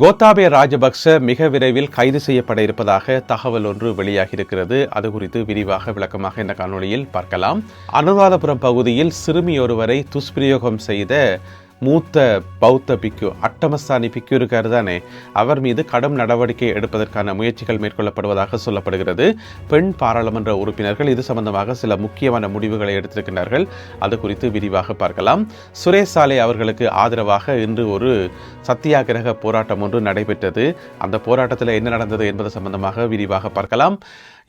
கோத்தாபய ராஜபக்ச மிக விரைவில் கைது செய்யப்பட இருப்பதாக தகவல் ஒன்று வெளியாகியிருக்கிறது. அது குறித்து விரிவாக விளக்கமாக இந்த காணொளியில் பார்க்கலாம். அனுராதபுரம் பகுதியில் சிறுமி ஒருவரை துஷ்பிரயோகம் செய்த மூத்த பௌத்த பிக்கு அட்டமஸ்தானி பிக்கு இருக்காரு தானே, அவர் மீது கடும் நடவடிக்கை எடுப்பதற்கான முயற்சிகள் மேற்கொள்ளப்படுவதாக சொல்லப்படுகிறது. பெண் பாராளுமன்ற உறுப்பினர்கள் இது சம்பந்தமாக சில முக்கியமான முடிவுகளை எடுத்திருக்கின்றார்கள். அது குறித்து விரிவாக பார்க்கலாம். சுரேஷ் சாலை அவர்களுக்கு ஆதரவாக இன்று ஒரு சத்தியாகிரக போராட்டம் ஒன்று நடைபெற்றது. அந்த போராட்டத்தில் என்ன நடந்தது என்பது சம்பந்தமாக விரிவாக பார்க்கலாம்.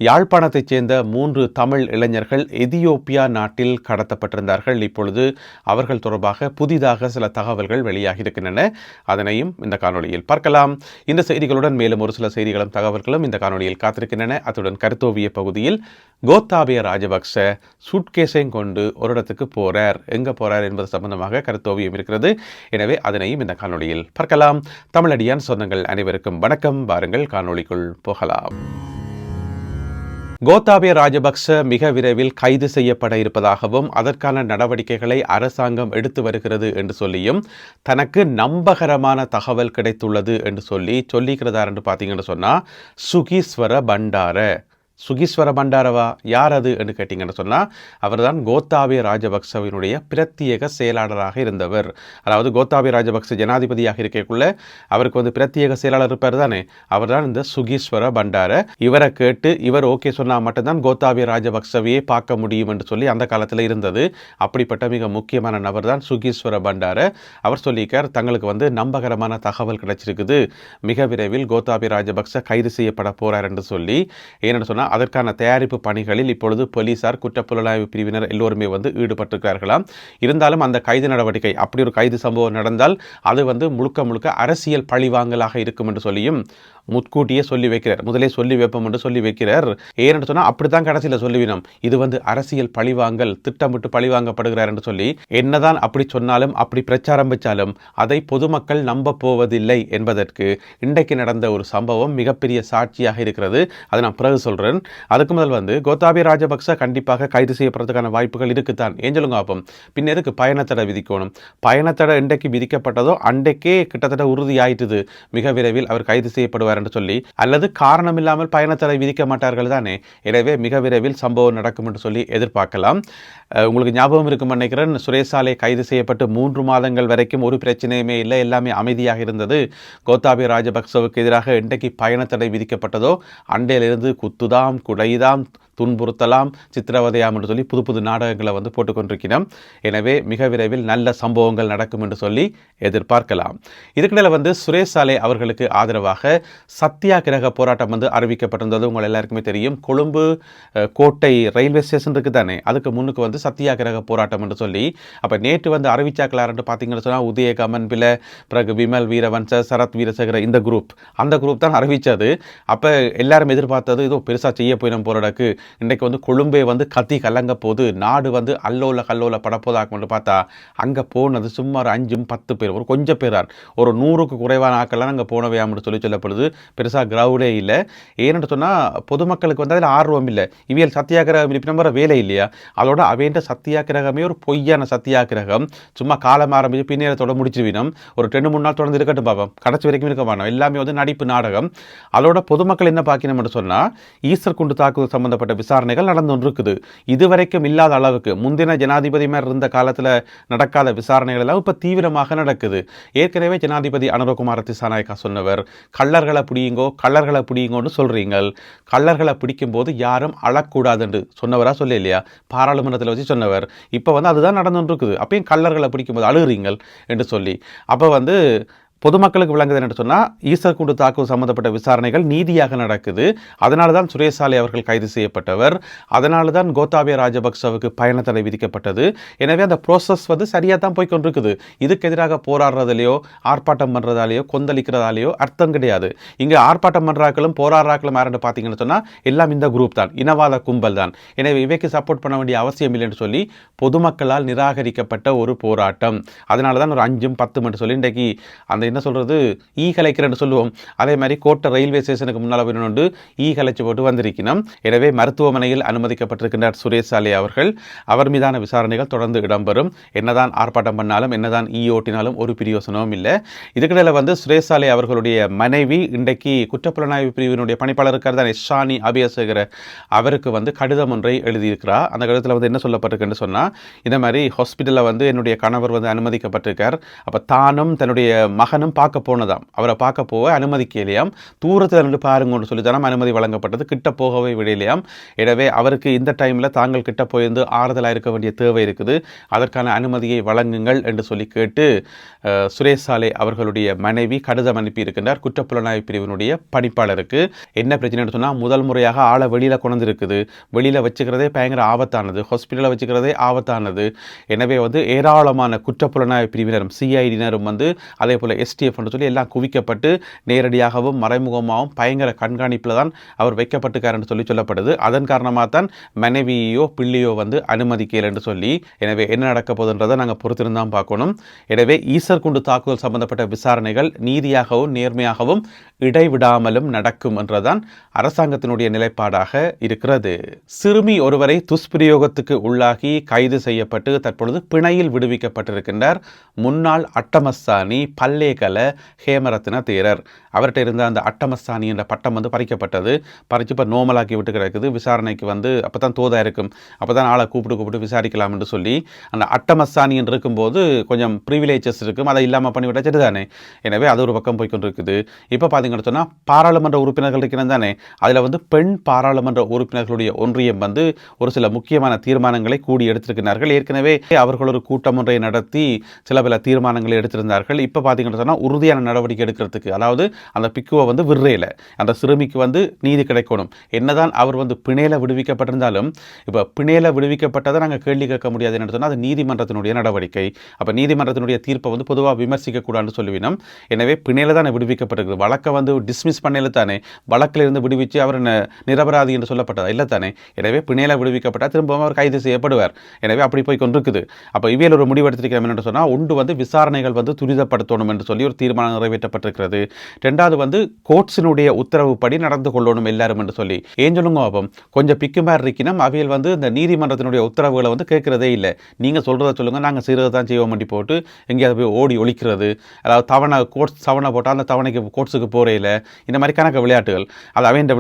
யாழ்ப்பாணத்தைச் சேர்ந்த 3 தமிழ் இளைஞர்கள் எதியோப்பியா நாட்டில் கடத்தப்பட்டிருந்தார்கள். இப்பொழுது அவர்கள் தொடர்பாக புதிதாக சில தகவல்கள் வெளியாகியிருக்கின்றன. அதனையும் இந்த காணொளியில் பார்க்கலாம். இந்த செய்திகளுடன் மேலும் ஒரு சில செய்திகளும் தகவல்களும் இந்த காணொளியில் காத்திருக்கின்றன. அத்துடன் கருத்தோவிய பகுதியில் கோத்தாபய ராஜபக்ச சூட்கேஸையும் கொண்டு ஒரு இடத்துக்கு போறார். எங்க போறார் என்பது சம்பந்தமாக கருத்தோவியம் இருக்கிறது. எனவே அதனையும் இந்த காணொளியில் பார்க்கலாம். தமிழடியான் சொந்தங்கள் அனைவருக்கும் வணக்கம். வாருங்கள் காணொளிக்குள் போகலாம். கோத்தாபய ராஜபக்ச மிக விரைவில் கைது செய்யப்பட இருப்பதாகவும் அதற்கான நடவடிக்கைகளை அரசாங்கம் எடுத்து வருகிறது என்று சொல்லியும் தனக்கு நம்பகரமான தகவல் கிடைத்துள்ளது என்று சொல்லிக்கிறதார் என்று பார்த்தீங்கன்னு சொன்னால் சுகீஸ்வர பண்டார. சுகீஸ்வர பண்டாரவா யார் அது என்று கேட்டிங்கன்னு சொன்னால் அவர் தான் கோத்தாபய ராஜபக்சவினுடைய பிரத்யேக செயலாளராக இருந்தவர். அதாவது கோத்தாபய ராஜபக்ச ஜனாதிபதியாக இருக்கக்குள்ள அவருக்கு பிரத்யேக செயலாளர் இருப்பார் தானே, அவர் தான் இந்த சுகீஸ்வர பண்டார. இவரை கேட்டு இவர் ஓகே சொன்னால் மட்டும்தான் கோத்தாபய ராஜபக்சவையே பார்க்க முடியும் என்று சொல்லி அந்த காலத்தில் இருந்தது. அப்படிப்பட்ட மிக முக்கியமான நபர் தான் சுகீஸ்வர பண்டார. அவர் சொல்லிக்கார் தங்களுக்கு நம்பகரமான தகவல் கிடைச்சிருக்குது, மிக விரைவில் கோத்தாபய ராஜபக்ச கைது செய்யப்பட போறார் என்று சொல்லி. ஏன்னு சொன்னால் அதற்கான தயாரிப்பு பணிகளில் இப்பொழுது போலீசார் குற்றப்புலனாய்வு பிரிவினர் எல்லோருமே இருடுபட்டிருக்கிறார்களாம். இருந்தாலும் அந்த கைது நடவடிக்கை, அப்படி ஒரு கைது சம்பவம் நடந்தால் அது முழுக்க முழுக்க அரசியல் பழிவாங்கலாக இருக்கும் என்று சொல்லியும் முன்கூட்டியே சொல்லி வைக்கிறார். முதலே சொல்லி வைப்போம் என்று சொல்லி வைக்கிறார். ஏன்னு சொன்னால் அப்படித்தான் கடைசியில் சொல்லிவினோம், இது அரசியல் பழிவாங்கல், திட்டமிட்டு பழிவாங்கப்படுகிறார் என்று சொல்லி. என்னதான் அப்படி சொன்னாலும் அப்படி பிரச்சாரம் வச்சாலும் அதை பொதுமக்கள் நம்ப போவதில்லை என்பதற்கு இன்றைக்கு நடந்த ஒரு சம்பவம் மிகப்பெரிய சாட்சியாக இருக்கிறது. அதை நான் பிறகு சொல்றேன். அதுக்கு முதல் கோத்தாபய ராஜபக்ச கண்டிப்பாக கைது செய்யப்படுறதுக்கான வாய்ப்புகள் இருக்குத்தான். ஏன் சொல்லுங்க அப்போ, பின்ன எதுக்கு பயணத்தடை விதிக்கணும்? பயணத்தடை இன்றைக்கு விதிக்கப்பட்டதோ அன்றைக்கே கிட்டத்தட்ட உறுதியாயிட்டுது மிக விரைவில் அவர் கைது செய்யப்படுவார் என்று சொல்லி. அல்லது காரணம் இல்லாமல் பயணத்தடை விதிக்க மாட்டார்கள் தானே. எனவே மிக விரைவில் சம்பவம் நடக்கும் என்று சொல்லி எதிர்பார்க்கலாம். உங்களுக்கு ஞாபகம் இருக்கும் நினைக்கிறேன், சுரேஷ் சாலை கைது செய்யப்பட்டு 3 மாதங்கள் வரைக்கும் ஒரு பிரச்சனையுமே இல்லை, எல்லாமே அமைதியாக இருந்தது. கோத்தாபய ராஜபக்சவுக்கு எதிராக இன்றைக்கு பயணத்தடை விதிக்கப்பட்டதோ அண்டையிலிருந்து குத்துதாம், குடைதாம், துன்புறுத்தலாம், சித்திரவதையாம் என்று சொல்லி புது புது நாடகங்களை போட்டுக்கொண்டிருக்கிறோம். எனவே மிக விரைவில் நல்ல சம்பவங்கள் நடக்கும் என்று சொல்லி எதிர்பார்க்கலாம். இதுக்கிடையில் சுரேஷ் சாலை அவர்களுக்கு ஆதரவாக சத்தியாகிரக போராட்டம் அறிவிக்கப்பட்டிருந்தது. உங்கள் எல்லாருக்குமே தெரியும். கொழும்பு கோட்டை ரயில்வே ஸ்டேஷன் இருக்குது தானே, அதுக்கு முன்னுக்கு சத்தியாகிரக போராட்டம் என்று சொல்லி. அப்போ நேற்று அறிவிச்சாக்கலார்னு பார்த்தீங்கன்னு சொன்னால் உதயகமன் பில, பிறகு விமல் வீரவன்ச, சரத் வீரசேகர, இந்த அந்த குரூப் தான் அறிவித்தது. அப்போ எல்லாரும் எதிர்பார்த்தது ஏதோ பெருசாக செய்ய போயிடும் போராடக்கு, இன்றைக்கு கொழும்பே கத்தி கலங்க போது, நாடு அல்லோல கல்லோல படப்போதாக்கும் என்று பார்த்தா அங்கே போனது சுமார் 5-10 பேர், ஒரு கொஞ்சம் பேரார், ஒரு 100க்கு குறைவான ஆக்கெல்லாம் அங்கே போனவையாம்னு சொல்லப்படுது. பெருசாக கிரௌடே இல்லை. ஏன்னு சொன்னால் பொதுமக்களுக்கு அதில் ஆர்வம் இல்லை. இவியல் சத்தியாகிரகம் இருப்பின வேலை இல்லையா, அதோட அவேண்ட சத்தியாகிரகமே ஒரு பொய்யான சத்தியாகிரகம், சும்மா காலம் ஆரம்பிச்சு பின்னேரத்தோட முடிச்சிருவினோம். ஒரு 2-3 நாள் தொடர்ந்து இருக்கட்டும் பாப்போம், கடைசி வரைக்கும் இருக்க வேணும். எல்லாமே நடிப்பு நாடகம். அதோட பொதுமக்கள் என்ன பார்க்கணும்னு சொன்னால் ஈஸ்டர் குண்டு தாக்குதல் சம்பந்தப்பட்ட விசாரணைகள் நடந்து கொண்டிருக்குது. இதுவரைக்கும் இல்லாத அளவுக்கு முந்தின ஜனாதிபதி மாதிரி இருந்த காலத்தில் நடக்காத விசாரணைகள் எல்லாம் இப்போ தீவிரமாக நடக்குது. ஏற்கனவே ஜனாதிபதி அனுரகுமார திசாநாயக்கா சொன்னவர், கள்ளர்களை பிடிங்கோன்னு சொல்றீங்க, கள்ளர்களை பிடிக்கும் போது யாரும் அழக்கூடாது என்று சொன்னவரா சொல்ல இல்லையா, பாராளுமன்றத்தில் வச்சு சொன்னவர். இப்போ அதுதான் நடந்து கொண்டிருக்குது. அப்பயும் கள்ளர்களை பிடிக்கும் போது அழுகிறீங்கள் என்று சொல்லி. அப்போ பொதுமக்களுக்கு விளங்குது என்று சொன்னால் ஈஸ்டர் குண்டு தாக்குதல் சம்பந்தப்பட்ட விசாரணைகள் நீதியாக நடக்குது. அதனால தான் சுரேஷ் சாலை அவர்கள் கைது செய்யப்பட்டவர். அதனால தான் கோத்தாபய ராஜபக்சவுக்கு பயணத்தடை விதிக்கப்பட்டது. எனவே அந்த ப்ரோசஸ் சரியாக தான் போய் கொண்டிருக்குது. இதுக்கு எதிராக போராடுறதுலையோ ஆர்ப்பாட்டம் பண்ணுறதாலேயோ கொந்தளிக்கிறதாலேயோ அர்த்தம் கிடையாது. இங்கே ஆர்ப்பாட்டம் பண்ணுறாக்களும் போராடுறாக்களும் யாருன்னு பார்த்தீங்கன்னு சொன்னால் எல்லாம் இந்த குரூப் தான், இனவாத கும்பல் தான். எனவே இவைக்கு சப்போர்ட் பண்ண வேண்டிய அவசியம் இல்லை என்று சொல்லி பொதுமக்களால் நிராகரிக்கப்பட்ட ஒரு போராட்டம். அதனால தான் ஒரு 5-10 சொல்லி இன்றைக்கு அந்த என்ன சொல்கிறது கலைக்கிறேன்னு சொல்லுவோம். அதே மாதிரி கோட்டை ரயில்வே ஸ்டேஷனுக்கு முன்னால் போயிட்டு கலைச்சு போட்டு வந்திருக்கணும். எனவே மருத்துவமனையில் அனுமதிக்கப்பட்டிருக்கின்றார் சுரேஷ் சாலே அவர்கள். அவர் மீதான விசாரணைகள் தொடர்ந்து இடம்பெறும். என்னதான் ஆர்ப்பாட்டம் பண்ணாலும் என்னதான் ஓட்டினாலும் ஒரு பிரயோசனமும் இல்லை. இதுக்கிடையில் வந்து சுரேஷ் சாலே அவர்களுடைய மனைவி இன்றைக்கு குற்றப்புலனாய்வு பிரிவினுடைய பணிப்பாளர் இருக்கார் தான் ஷானி அபியசேகர, அவருக்கு வந்து கடிதம் ஒன்றை எழுதியிருக்கிறார். அந்த கடிதத்தில் வந்து என்ன சொல்லப்பட்டிருக்குன்னு சொன்னால், இந்த மாதிரி ஹாஸ்பிட்டலில் வந்து என்னுடைய கணவர் வந்து அனுமதிக்கப்பட்டிருக்கார். அப்போ தானும் தன்னுடைய மகனும் பார்க்க போனதாம். அவரை பார்க்க போக அனுமதிக்கலையாம். தூரத்தில் நின்று பாருங்கன்னு சொல்லி தானே அனுமதி வழங்கப்பட்டது. கிட்ட போகவே விடலையாம். எனவே அவருக்கு இந்த டைமில் தாங்கள் கிட்ட போயிருந்து ஆறுதலாக இருக்க வேண்டிய தேவை இருக்குது, அதற்கான அனுமதியை வழங்குங்கள் என்று சொல்லி கேட்டு சுரேஷ் சாலே அவர்களுடைய மனைவி கடிதம் அனுப்பி இருக்கின்றார் குற்றப்புலனாய்வு பிரிவினுடைய பணிப்பாளருக்கு. என்ன பிரச்சனைன்னு சொன்னால், முதல் முறையாக ஆளை வெளியில் கொண்டு இருக்குது. வெளியில் வச்சுக்கிறதே பயங்கர ஆபத்தானது, ஹாஸ்பிட்டலில் வச்சுக்கிறதே ஆபத்தானது. எனவே வந்து ஏராளமான குற்றப்புலனாய்வு பிரிவினரும் சிஐடியினரும் வந்து அதே போல் எஸ்டிஎஃப் என்று சொல்லி எல்லாம் குவிக்கப்பட்டு நேரடியாகவும் மறைமுகமாகவும் பயங்கர கண்காணிப்பில் தான் அவர் வைக்கப்பட்டிருக்கார் என்று சொல்லி சொல்லப்படுது. அதன் காரணமாக தான் மனைவியோ பிள்ளையோ வந்து அனுமதிக்கல என்று சொல்லி. எனவே என்ன நடக்க போகுதுன்றதை நாங்கள் பொறுத்திருந்தான் பார்க்கணும். எனவே ஈசர் குண்டு தாக்குதல் சம்பந்தப்பட்ட விசாரணைகள் நீதியாகவும் நேர்மையாகவும் இடைவிடாமலும் நடக்கும் என்றதான் அரசாங்கத்தினுடைய நிலைப்பாடாக இருக்கிறது. சிறுமி ஒருவரை துஷ்பிரயோகத்துக்கு உள்ளாகி கைது செய்யப்பட்டு தற்பொழுது பிணையில் விடுவிக்கப்பட்டிருக்கின்றார் முன்னாள் அட்டமஸ்தானி பல்லேகல ஹேமரத்ன தேரர். அவர்கிட்ட இருந்த அந்த அட்டமஸ்தானி என்ற பட்டம் வந்து பறிக்கப்பட்டது. பறித்து இப்போ நோமலாக்கி விட்டு கிடக்குது. விசாரணைக்கு வந்து அப்போ தான் தோதா இருக்கும், அப்போ தான் ஆளை கூப்பிட்டு விசாரிக்கலாம் என்று சொல்லி. அந்த அட்டமஸ்தானி என்று இருக்கும்போது கொஞ்சம் ப்ரிவிலேஜஸ் இருக்கும், அதை இல்லாமல் பண்ணிவிட்டா சரி தானே. எனவே அது ஒரு பக்கம் போய்கொண்டு இருக்குது. இப்போ பார்த்தீங்கன்னு சொன்னால் பாராளுமன்ற உறுப்பினர்கள் இருக்கிறது தானே, அதில் வந்து பெண் பாராளுமன்ற உறுப்பினர்களுடைய ஒன்றியம் வந்து ஒரு சில முக்கியமான தீர்மானங்களை கூடி எடுத்திருக்கிறார்கள். ஏற்கனவே அவர்கள் ஒரு கூட்டம் ஒன்றை நடத்தி சில பல தீர்மானங்களை எடுத்திருந்தார்கள். இப்போ பார்த்தீங்கன்னு சொன்னால் உறுதியான நடவடிக்கை எடுக்கிறதுக்கு, அதாவது அந்த பிக்குவை வந்து விடுறையில் அந்த சிறுமிக்கு வந்து நீதி கிடைக்கணும். என்னதான் அவர் வந்து பிணையில விடுவிக்கப்பட்டிருந்தாலும் இப்போ பிணையில விடுவிக்கப்பட்டதை நாங்கள் கேள்வி கேட்க முடியாது என்று சொன்னால் அது நீதிமன்றத்தினுடைய நடவடிக்கை. அப்போ நீதிமன்றத்தினுடைய தீர்ப்பை வந்து பொதுவாக விமர்சிக்கக்கூடாதுன்னு சொல்லுவினோம். எனவே பிணையில தான் விடுவிக்கப்பட்டிருக்குது. வழக்கை வந்து டிஸ்மிஸ் பண்ணல தானே, வழக்கில் இருந்து விடுவிச்சு அவர் நிரபராதி என்று சொல்லப்பட்டதா இல்லை தானே. எனவே பிணையில விடுவிக்கப்பட்டால் திரும்பவும் அவர் கைது செய்யப்படுவார். எனவே அப்படி போய் கொண்டிருக்குது. அப்போ இவையில் ஒரு முடிவெடுத்திருக்கிறோம் என்று சொன்னால், ஒன்று வந்து விசாரணைகள் வந்து துரிதப்படுத்தணும் என்று சொல்லி ஒரு தீர்மானம் நிறைவேற்றப்பட்டிருக்கிறது. ரெண்டாவது வந்து கோர்ட்ஸினுடைய உத்தரவுப்படி நடந்து கொள்ளணும் எல்லாரும் என்று சொல்லி. ஏன் சொல்லுங்க பாப்போம், கொஞ்சம் பிக்கு மாதிரி இருக்கணும். அவையில் வந்து இந்த நீதிமன்றத்தினுடைய உத்தரவுகளை வந்து கேட்கறதே இல்லை. நீங்கள் சொல்கிறத சொல்லுங்கள், நாங்கள் செய்கிறது தான் செய்வோம் பண்ணி போட்டு எங்கேயாவது போய் ஓடி ஒழிக்கிறது, அதாவது தவணை கோர்ட்ஸ் தவணை போட்டால் அந்த தவணைக்கு கோர்ட்ஸுக்கு போகிறேல, இந்த மாதிரி கணக்கு விளையாட்டுகள் அது அவையின்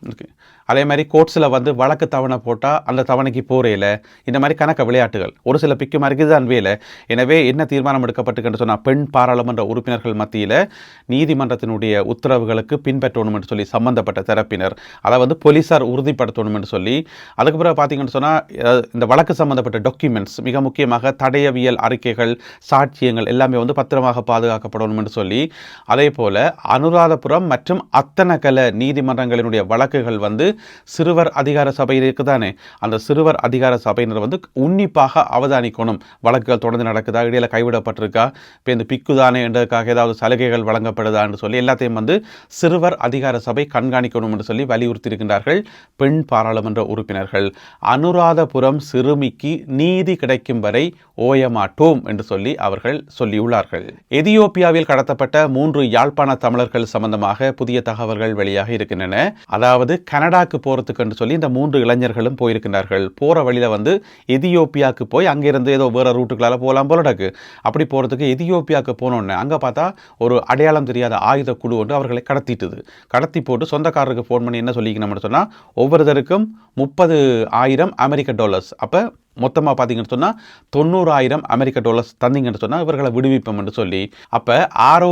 இருக்கு. அதே மாதிரி கோர்ட்ஸில் வந்து வழக்கு தவணை போட்டால் அந்த தவணைக்கு போகிறேல, இந்த மாதிரி கணக்க விளையாட்டுகள் ஒரு சில பிக்கு மாதிரி தான் வேலை. எனவே என்ன தீர்மானம் எடுக்கப்பட்டிருக்குன்னு சொன்னால், பெண் பாராளுமன்ற உறுப்பினர்கள் மத்தியில் நீதிமன்றத்தினுடைய உத்தரவுகளுக்கு பின்பற்றணும் என்று சொல்லி சம்பந்தப்பட்ட தரப்பினர் அதை வந்து போலீஸார் உறுதிப்படுத்தணும் என்று சொல்லி. அதுக்கு பிறகு பார்த்தீங்கன்னு சொன்னால், இந்த வழக்கு சம்பந்தப்பட்ட டாக்குமெண்ட்ஸ் மிக முக்கியமாக தடயவியல் அறிக்கைகள் சாட்சியங்கள் எல்லாமே வந்து பத்திரமாக பாதுகாக்கப்படணும் என்று சொல்லி. அதே போல் அனுராதபுரம் மற்றும் அத்தனகல நீதிமன்றங்களினுடைய வழக்குகள் வந்து சிறுவர் அதிகார சபையில் இருக்குதானே, அந்த சிறுவர் அதிகார சபையினர் வந்து உன்னிப்பாக அவதானிக்கணும். வழக்குகள் தொடர்ந்து நடக்குதா, இடையில கைவிடப்பட்டிருக்கா, இப்போ இந்த பிக்குதானே என்றதுக்காக ஏதாவது சலுகைகள் வழங்கப்படுதா என்று சொல்லி எல்லாத்தையும் வந்து சிறுவர் அதிகார சபை கண்காணிக்கணும் என்று சொல்லி வலியுறுத்தி இருக்கின்றார்கள் பெண் பாராளுமன்ற உறுப்பினர்கள். அனுராதபுரம் சிறுமிக்கு நீதி கிடைக்கும் வரை ஓயமாட்டோம் என்று சொல்லி அவர்கள் சொல்லியுள்ளார்கள். எதியோப்பியாவில் கடத்தப்பட்ட 3 யாழ்ப்பாண தமிழர்கள் சம்பந்தமாக புதிய தகவல்கள் வெளியாக இருக்கின்றன. அதாவது கனடாக்கு போறதுக்கு என்று சொல்லி இந்த 3 இளைஞர்களும் போயிருக்கிறார்கள். போற வழியில வந்து எதியோப்பியாவுக்கு போய் அங்கிருந்து ஏதோ வேற ரூட்டுகளால போகலாம் போலடாக்கு. அப்படி போறதுக்கு எதியோப்பியாவுக்கு போனோன்னு அங்க பார்த்தா ஒரு அடையாளம் தெரியாத ஆயுத குழு ஒன்று அவர்களை கடத்தி போட்டு சொந்தக்காரருக்கு ஃபோன் பண்ணி என்ன சொல்லிக்கணும்னு சொன்னா, ஒவ்வொருத்தருக்கும் $30,000 அமெரிக்க டாலர்ஸ், அப்ப மொத்தமாக பார்த்தீங்கன்னு சொன்னால் $90,000 தந்தீங்கன்னு சொன்னால் இவர்களை விடுவிப்போம் என்று சொல்லி. அப்போ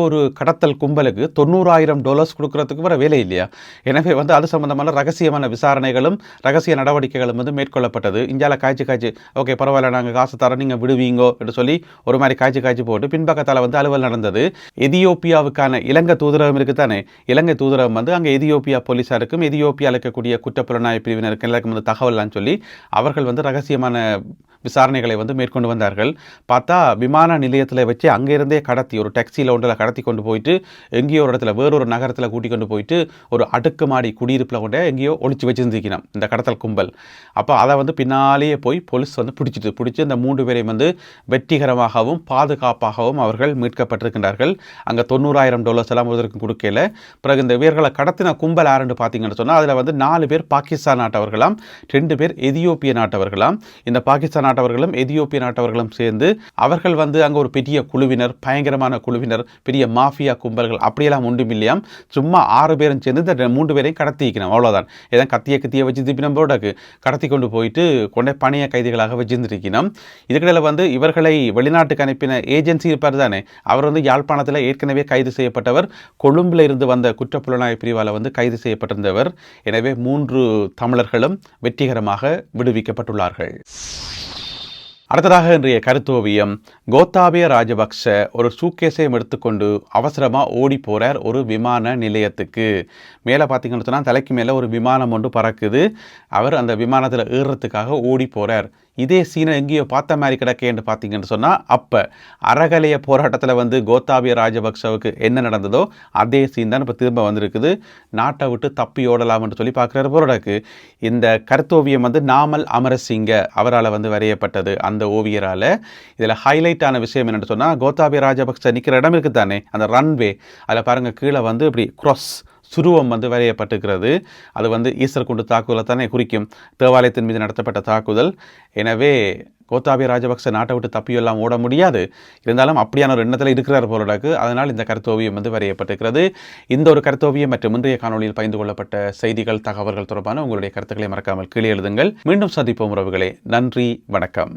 ஒரு கடத்தல் கும்பலுக்கு $90,000 கொடுக்கறதுக்கு வர வேலை இல்லையா? எனவே வந்து அது சம்பந்தமான ரகசியமான விசாரணைகளும் ரகசிய நடவடிக்கைகளும் வந்து மேற்கொள்ளப்பட்டது. இந்தியாவில் காய்ச்சி ஓகே பரவாயில்ல, நாங்கள் காசு தரோம், நீங்கள் விடுவீங்கோ என்று சொல்லி ஒரு மாதிரி காய்ச்சி போட்டு பின்பக்கத்தால் வந்து அலுவல் நடந்தது. எதியோப்பியாவுக்கான இலங்கை தூதரகம் இருக்குது தானே, இலங்கை தூதரகம் வந்து அங்கே எதியோப்பியா போலீஸாருக்கும் எதியோப்பியாவில் இருக்கக்கூடிய குற்றப்புலனாய்வு பிரிவினருக்கு எல்லாருக்கும் வந்து தகவல்லாம் சொல்லி அவர்கள் வந்து ரகசியமான விசாரணைகளை வந்து மேற்கொண்டு வந்தார்கள். பார்த்தா விமான நிலையத்தில் வச்சு அங்கிருந்தே கடத்தி ஒரு டாக்ஸியில் ஒன்றில் கடத்தி கொண்டு போயிட்டு எங்கேயோ ஒரு இடத்துல வேறொரு நகரத்தில் கூட்டி கொண்டு போயிட்டு ஒரு அடுக்குமாடி குடியிருப்பில் கொண்டு எங்கேயோ ஒளிச்சு வச்சிருந்திருக்கணும் இந்த கடத்தல் கும்பல். அப்போ அதை வந்து பின்னாலேயே போய் போலீஸ் வந்து பிடிச்சி இந்த 3 பேரையும் வந்து வெற்றிகரமாகவும் பாதுகாப்பாகவும் அவர்கள் மீட்கப்பட்டிருக்கின்றார்கள். அங்கே $90,000 எல்லாம் ஒருத்தருக்கு கொடுக்கல. பிறகு இந்த வீரர்களை கடத்தின கும்பல் யாருன்னு பார்த்தீங்கன்னு சொன்னால் அதில் வந்து 4 பேர் பாகிஸ்தான் நாட்டவர்களாம், 2 பேர் எதியோப்பிய நாட்டவர்களாம். இந்த பாகிஸ்தான் நாட்டவர்களும் எதியோப்பிய நாட்டவர்களும் சேர்ந்து அவர்கள் வந்து அங்கே ஒரு பெரிய குழுவினர், பயங்கரமான குழுவினர், பெரிய மாஃபியா கும்பல்கள் அப்படியெல்லாம் ஒன்றும் இல்லையாம். சும்மா 6 பேரும் சேர்ந்து இந்த 3 பேரையும் கடத்திக்கணும், அவ்வளோதான். ஏதாவது கத்தியை வச்சு திப்பினம் போட்டாக்கு கடத்தி கொண்டு போயிட்டு கொண்டே பணிய கைதிகளாக வச்சிருந்திருக்கணும். இதுக்கிடையில் வந்து இவர்களை வெளிநாட்டுக்கு அனுப்பின ஏஜென்சி இருப்பார் தானே, அவர் வந்து யாழ்ப்பாணத்தில் ஏற்கனவே கைது செய்யப்பட்டவர், கொழும்பில் இருந்து வந்த குற்றப்புலனாய்வு பிரிவால் வந்து கைது செய்யப்பட்டிருந்தவர். எனவே 3 தமிழர்களும் வெற்றிகரமாக விடுவிக்கப்பட்டுள்ளார்கள். அடுத்ததாக இன்றைய கருத்தோவியம். கோத்தாபய ராஜபக்ஷ ஒரு சூக்கேஸையும் எடுத்துக்கொண்டு அவசரமாக ஓடி போகிறார் ஒரு விமான நிலையத்துக்கு. மேலே பார்த்தீங்கன்னு சொன்னால் தலைக்கு மேலே ஒரு விமானம் ஒன்று பறக்குது. அவர் அந்த விமானத்தில் ஏறுறதுக்காக ஓடி போகிறார். இதே சீனை எங்கேயோ பார்த்த மாதிரி கிடக்கேன்னு பார்த்தீங்கன்னு சொன்னால் அப்போ அறகலைய போராட்டத்தில் வந்து கோத்தாபய ராஜபக்ஷவுக்கு என்ன நடந்ததோ அதே சீன் தான் இப்போ திரும்ப வந்திருக்குது. நாட்டை விட்டு தப்பி ஓடலாம்னு சொல்லி பார்க்குறாரு போராடக்கு. இந்த கருத்தோவியம் வந்து நாமல் அமரசிங்க அவரால் வந்து வரையப்பட்டது, அந்த ஓவியரால். இதில் ஹைலைட்டான விஷயம் என்னென்னு சொன்னால், கோத்தாபய ராஜபக்ஷ நிற்கிற இடம் இருக்குது தானே, அந்த ரன்வே, அதில் பாருங்கள் கீழே வந்து இப்படி க்ராஸ் சுருவம் வந்து வரையப்பட்டிருக்கிறது. அது வந்து ஈஸ்டர் குண்டு தாக்குதலை தானே குறிக்கும், தேவாலயத்தின் மீது நடத்தப்பட்ட தாக்குதல். எனவே கோத்தாபய ராஜபக்ஷ நாட்டை விட்டு தப்பியெல்லாம் ஓட முடியாது. இருந்தாலும் அப்படியான ஒரு எண்ணத்தில் இருக்கிறார் போலடாக்கு. அதனால் இந்த கருத்தோவியம் வந்து வரையப்பட்டிருக்கிறது. இந்த ஒரு கருத்தோவியம் மற்றும் இன்றைய காணொலியில் பகிர்ந்து கொள்ளப்பட்ட செய்திகள், தகவல்கள் தொடர்பான உங்களுடைய கருத்துக்களை மறக்காமல் கீழே எழுதுங்கள். மீண்டும் சந்திப்போம் உறவுகளே. நன்றி, வணக்கம்.